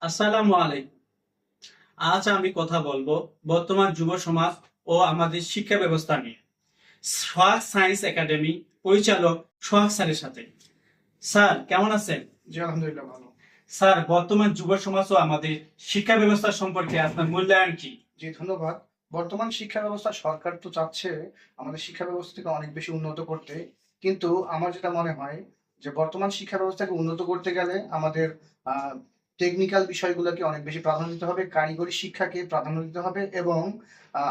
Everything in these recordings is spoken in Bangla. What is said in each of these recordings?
আসসালামু আলাইকুম। আজ আমি কথা বলবো বর্তমান যুব সমাজ ও আমাদের শিক্ষা ব্যবস্থা নিয়ে। সোহাগ সায়েন্স একাডেমি পরিচালক সোহাগ স্যারের সাথে। স্যার কেমন আছেন? জি, আলহামদুলিল্লাহ ভালো। স্যার, বর্তমান যুব সমাজ ও আমাদের শিক্ষা ব্যবস্থা সম্পর্কে আপনার মূল্যায়ন কি? জি, ধন্যবাদ। বর্তমান শিক্ষা ব্যবস্থা সরকার তো চাচ্ছে আমাদের শিক্ষা ব্যবস্থাকে অনেক বেশি উন্নত করতে। কিন্তু আমার যেটা মনে হয় যে বর্তমান শিক্ষা ব্যবস্থাকে উন্নত করতে গেলে আমাদের টেকনিক্যাল বিষয়গুলোকে অনেক বেশি প্রাধান্য দিতে হবে, কারিগরি শিক্ষাকে প্রাধান্য দিতে হবে এবং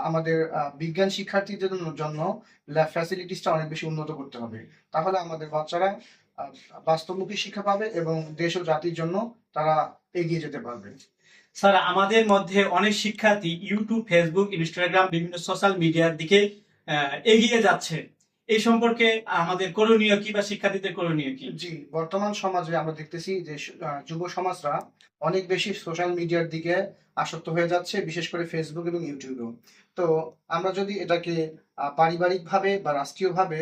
আমাদের বিজ্ঞান শিক্ষার্থীদের জন্য ল্যাব ফ্যাসিলিটিসটা অনেক বেশি উন্নত করতে হবে। তাহলে আমাদের বাচ্চারা আ বাস্তবমুখী শিক্ষা পাবে এবং দেশ ও জাতির জন্য তারা এগিয়ে যেতে পারবে। স্যার, আমাদের মধ্যে অনেক শিক্ষার্থী ইউটিউব, ফেসবুক, ইনস্টাগ্রাম বিভিন্ন সোশ্যাল মিডিয়ার দিকে এগিয়ে যাচ্ছে। এই সম্পর্কে আমাদের করণীয় কি বা শিক্ষার্থীদের করণীয় কি? জি, বর্তমান সমাজে আমরা দেখতেছি যে যুব সমাজরা অনেক বেশি সোশ্যাল মিডিয়ার দিকে আসক্ত হয়ে যাচ্ছে, বিশেষ করে ফেসবুক এবং ইউটিউবেও। তো আমরা যদি এটাকে পারিবারিকভাবে বা রাষ্ট্রীয়ভাবে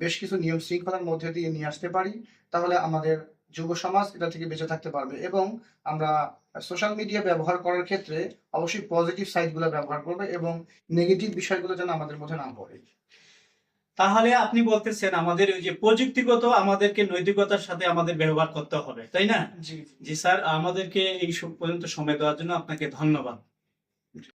বেশ কিছু নিয়ম শৃঙ্খলার মধ্যে দিয়ে নিয়ে আসতে পারি, তাহলে আমাদের যুব সমাজ এটা থেকে বেঁচে থাকতে পারবে এবং আমরা সোশ্যাল মিডিয়া ব্যবহার করার ক্ষেত্রে অবশ্যই পজিটিভ সাইডগুলো ব্যবহার করবে এবং নেগেটিভ বিষয়গুলো যেন আমাদের মধ্যে না পড়ে। তাহলে আপনি বলতেছেন আমাদের ওই যে প্রযুক্তিগত আমাদেরকে নৈতিকতার সাথে আমাদের ব্যবহার করতে হবে, তাই না? জি। জি স্যার, আমাদেরকে এই পর্যন্ত সময় দেওয়ার জন্য আপনাকে ধন্যবাদ।